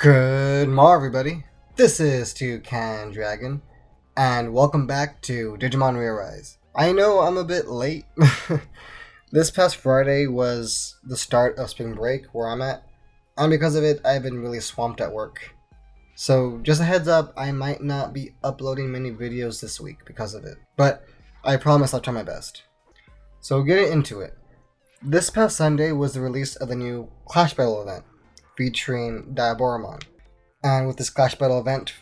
Good morning, everybody. This is Toucan Dragon, and welcome back to Digimon Rearise. I know I'm a bit late. This past Friday was the start of spring break where I'm at, and because of it, I've been really swamped at work. So, just a heads up, I might not be uploading many videos this week because of it, but I promise I'll try my best. So, getting into it. This past Sunday was the release of the new Clash Battle event, featuring Diaboromon. And with this Clash Battle event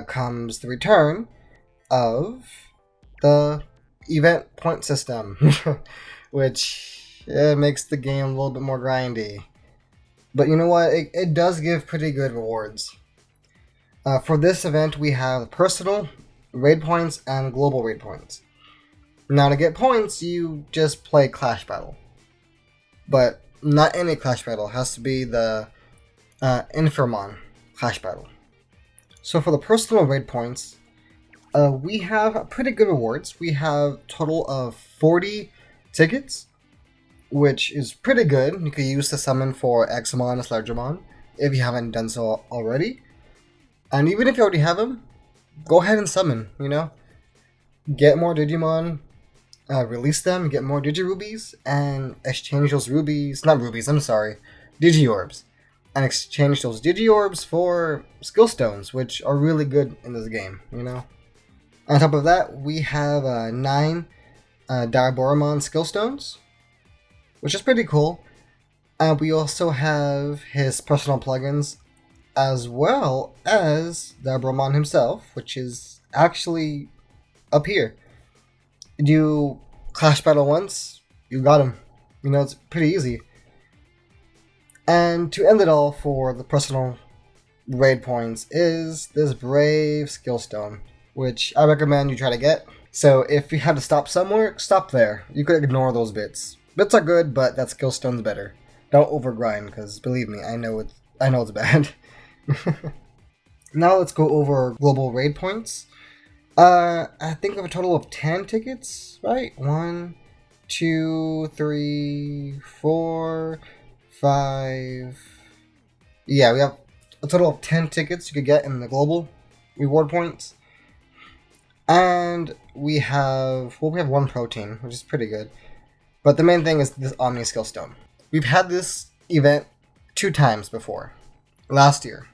comes the return of the event point system, which makes the game a little bit more grindy. But you know what? It does give pretty good rewards. For this event, we have personal, raid points, and global raid points. Now, to get points, you just play Clash Battle. But not any Clash Battle. It has to be the Infamon Clash Battle. So for the personal raid points, we have pretty good rewards. We have a total of 40 tickets, which is pretty good. You could use to summon for Xamon and Sledgemon if you haven't done so already. And even if you already have them, go ahead and summon, Get more Digimon, release them, get more Digirubies, and exchange those Digiorbs. And exchange those Digiorbs for skill stones, which are really good in this game, On top of that, we have 9 Diaboromon skill stones, which is pretty cool. We also have his personal plugins, as well as Diaboromon himself, which is actually up here. You Clash Battle once, you got him. It's pretty easy. And to end it all for the personal raid points is this Brave Skill Stone, which I recommend you try to get. So if you had to stop somewhere, stop there. You could ignore those bits. Bits are good, but that Skill Stone's better. Don't overgrind, because believe me, I know it's bad. Now let's go over global raid points. I think we have a total of 10 tickets, right? 1, 2, 3, 4, 5. Yeah, we have a total of 10 tickets you could get in the global reward points. And we have 1 protein, which is pretty good. But the main thing is this Omni Skill Stone. We've had this event 2 times before, last year.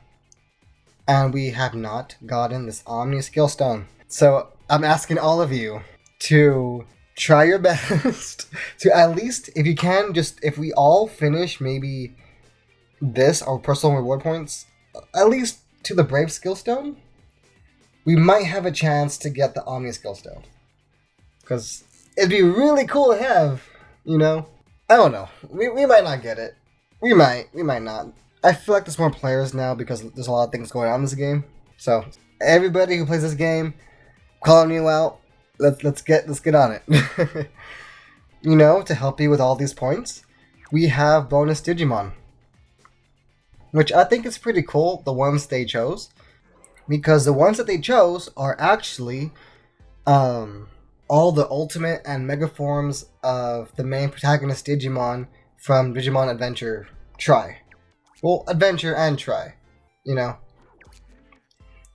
And we have not gotten this Omni Skill Stone. So I'm asking all of you to try your best to at least, if you can, if we all finish maybe this, our personal reward points, at least to the Brave Skill Stone, we might have a chance to get the Omni Skill Stone. Because it'd be really cool to have, I don't know. We might not get it. We might not. I feel like there's more players now because there's a lot of things going on in this game. So everybody who plays this game, calling you out. Let's get on it. To help you with all these points, we have bonus Digimon, which I think is pretty cool. The ones they chose, because the ones that they chose are actually all the ultimate and mega forms of the main protagonist Digimon from Digimon Adventure Tri. Well, Adventure and Tri, If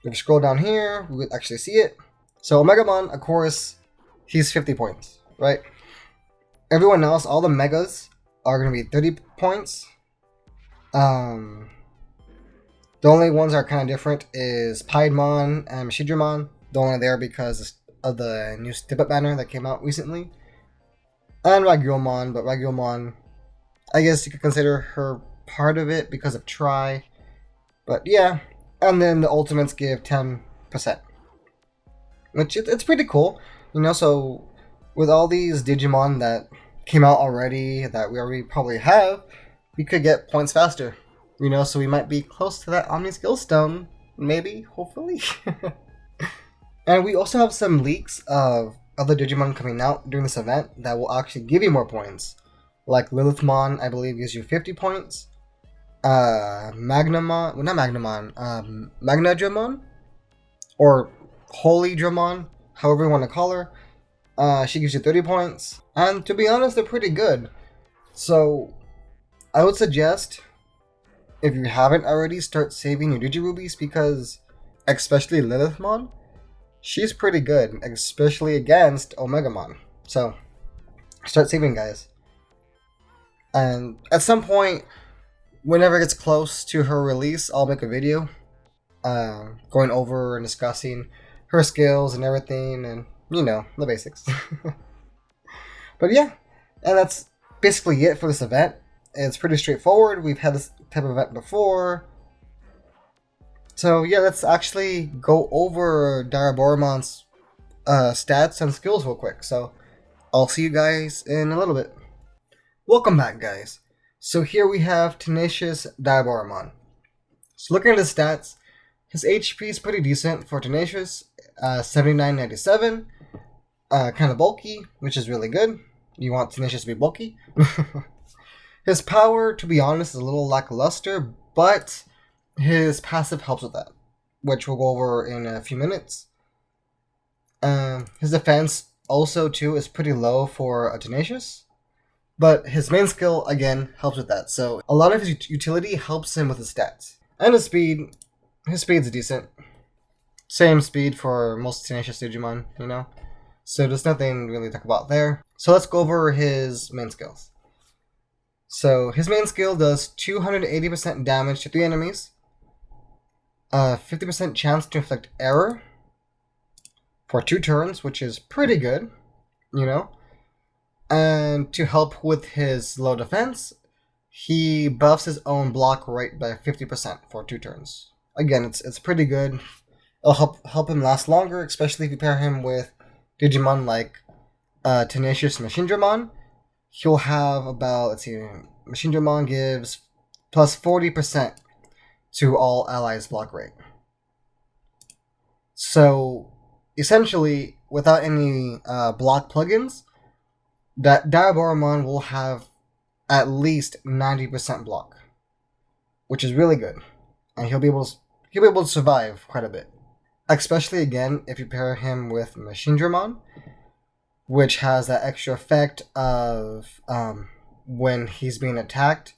you scroll down here, we would actually see it. So Omegamon, of course, he's 50 points, right? Everyone else, all the megas, are going to be 30 points. The only ones that are kind of different is Piedmon and Mashidramon. They're only there because of the new Step-Up banner that came out recently. And Regulmon, but Regulmon, I guess you could consider her part of it because of Tri. But yeah, and then the Ultimates give 10%. Which it's pretty cool, so with all these Digimon that came out already, that we already probably have, we could get points faster, so we might be close to that Omni Skill Stone, maybe, hopefully. And we also have some leaks of other Digimon coming out during this event that will actually give you more points. Like Lilithmon, I believe, gives you 50 points. Magnadramon, or Holy Dramon, however you want to call her. She gives you 30 points. And to be honest, they're pretty good. So I would suggest if you haven't already, start saving your Digirubies because, especially Lilithmon, she's pretty good, especially against Omegamon. So, start saving, guys. And at some point, whenever it gets close to her release, I'll make a video going over and discussing her skills and everything, and you know, the basics. But yeah, and that's basically it for this event. It's pretty straightforward. We've had this type of event before. So yeah, let's actually go over Diaboromon's stats and skills real quick. So I'll see you guys in a little bit. Welcome back, guys. So here we have Tenacious Diaboromon. So looking at his stats, his HP is pretty decent for Tenacious, 7997. Kind of bulky, which is really good. You want Tenacious to be bulky. His power, to be honest, is a little lackluster, but his passive helps with that, which we'll go over in a few minutes. His defense also, too, is pretty low for a Tenacious, but his main skill, again, helps with that. So a lot of his utility helps him with his stats. And his speed's decent. Same speed for most Tenacious Digimon, you know? So there's nothing really to talk about there. So let's go over his main skills. So his main skill does 280% damage to 3 enemies, 50% chance to inflict error for 2 turns, which is pretty good, you know. And to help with his low defense, he buffs his own block rate by 50% for 2 turns. Again, it's pretty good. It'll help him last longer, especially if you pair him with Digimon like Tenacious Machinedramon. He'll have about, let's see, Machinedramon gives plus 40% to all allies' block rate. So, essentially, without any block plugins, that Diaboromon will have at least 90% block, which is really good, and he'll be able to survive quite a bit. Especially again if you pair him with Machinedramon, which has that extra effect of when he's being attacked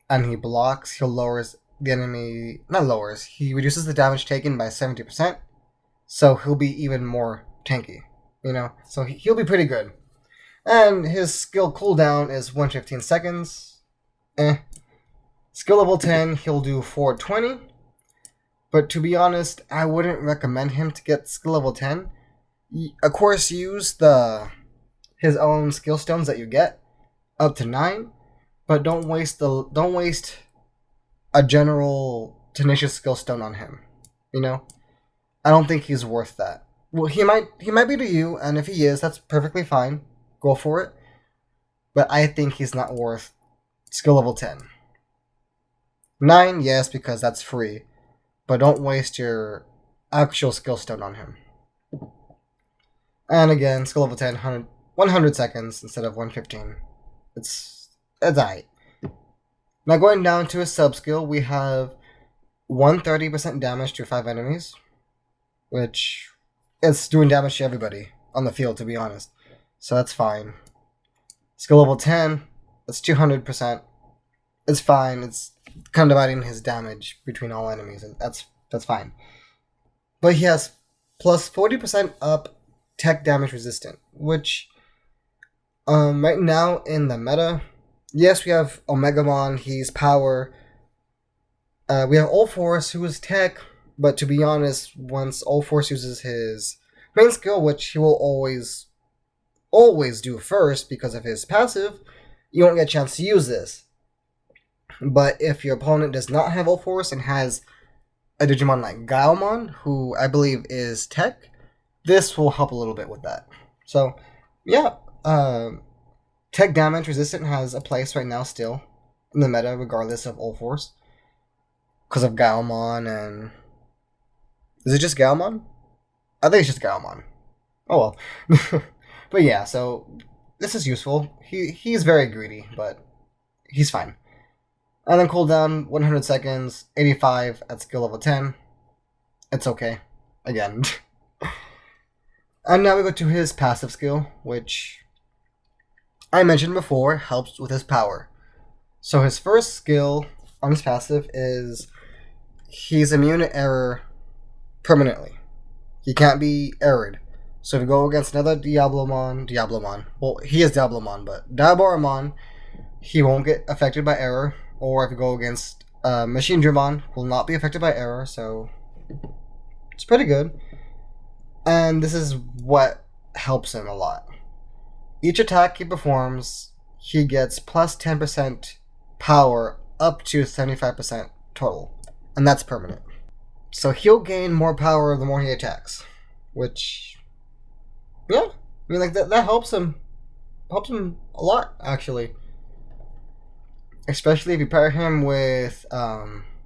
and he blocks, he reduces the damage taken by 70%, so he'll be even more tanky, you know, so he'll be pretty good. And his skill cooldown is 115 seconds. Skill level 10, he'll do 420, but to be honest, I wouldn't recommend him to get skill level 10. Of course, use his own skill stones that you get up to 9, but don't waste a general Tenacious skill stone on him. You know, I don't think he's worth that. Well, he might be to you, and if he is, that's perfectly fine. Go for it. But I think he's not worth skill level 10. 9, yes, because that's free, but don't waste your actual skill stone on him. And again, skill level 10, 100 seconds instead of 115. It's alright. Now going down to his sub-skill, we have 130% damage to 5 enemies, which is doing damage to everybody on the field, to be honest. So that's fine. Skill level 10, that's 200%. It's fine. It's kind of dividing his damage between all enemies, and that's fine. But he has plus 40% up tech damage resistant, which right now in the meta, yes, we have Omegamon, he's power. We have Allforce, who is tech, but to be honest, once Allforce uses his main skill, which he will always do first because of his passive, you won't get a chance to use this. But if your opponent does not have Allforce and has a Digimon like Gaomon, who I believe is tech, this will help a little bit with that. So, yeah, tech damage resistant has a place right now still in the meta, regardless of Allforce, because of Gaomon and... Is it just Gaomon? I think it's just Gaomon. Oh well. But yeah, so this is useful. He's very greedy, but he's fine. And then cooldown, 100 seconds, 85 at skill level 10. It's okay. Again. And now we go to his passive skill, which I mentioned before helps with his power. So his first skill on his passive is he's immune to error permanently. He can't be errored. So if you go against another Diaboromon, well, he is Diaboromon, but Diaboromon, he won't get affected by error. Or if you go against Machine Dramon, will not be affected by error, so it's pretty good. And this is what helps him a lot. Each attack he performs, he gets plus 10% power up to 75% total. And that's permanent. So he'll gain more power the more he attacks. Which, yeah, I mean, like, that helps him. Helps him a lot, actually. Especially if you pair him with,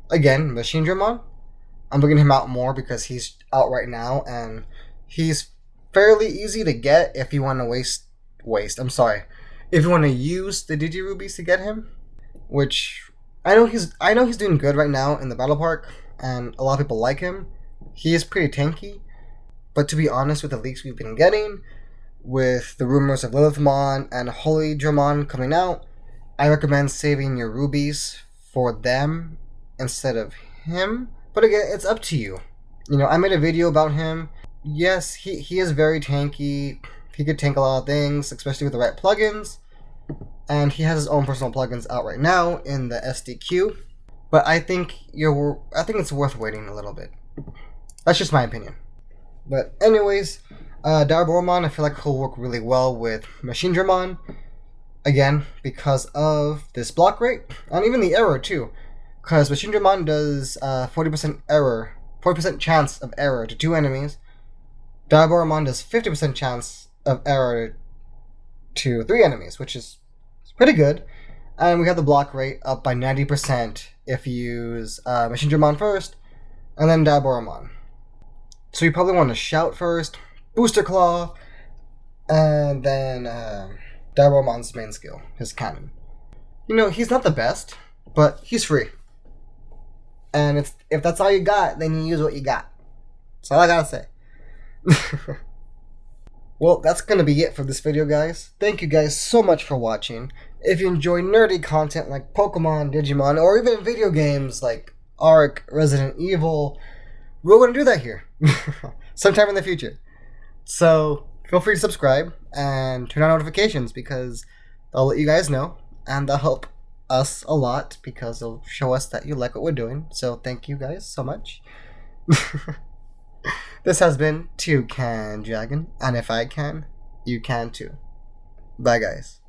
again, Machine Dramon. I'm bringing him out more because he's out right now, and he's fairly easy to get if you want to if you want to use the Digirubies to get him, which I know he's doing good right now in the Battle Park, and a lot of people like him. He is pretty tanky, but to be honest, with the leaks we've been getting, with the rumors of Lilithmon and Holy Dramon coming out, I recommend saving your rubies for them instead of him. But again, it's up to you. You know, I made a video about him. Yes, he is very tanky. He could tank a lot of things, especially with the right plugins. And he has his own personal plugins out right now in the SDQ. But I think it's worth waiting a little bit. That's just my opinion. But anyways, Diaboromon, I feel like he'll work really well with Machine Dramon. Again, because of this block rate, and even the error too. Because Machine Dramon does 40% chance of error to 2 enemies. Diaboromon does 50% chance of error to 3 enemies, which is pretty good. And we have the block rate up by 90% if you use Machine Dramon first, and then Diaboromon. So you probably want to Shout first, Booster Claw, and then Diaboromon's main skill, his cannon. You know, he's not the best, but he's free. And if that's all you got, then you use what you got. That's all I gotta say. Well, that's gonna be it for this video, guys. Thank you guys so much for watching. If you enjoy nerdy content like Pokemon, Digimon, or even video games like Ark, Resident Evil, we're gonna do that here sometime in the future. So feel free to subscribe and turn on notifications because they'll let you guys know, and they'll help us a lot because they'll show us that you like what we're doing. So thank you guys so much. This has been Toucan Dragon, and if I can, you can too. Bye, guys.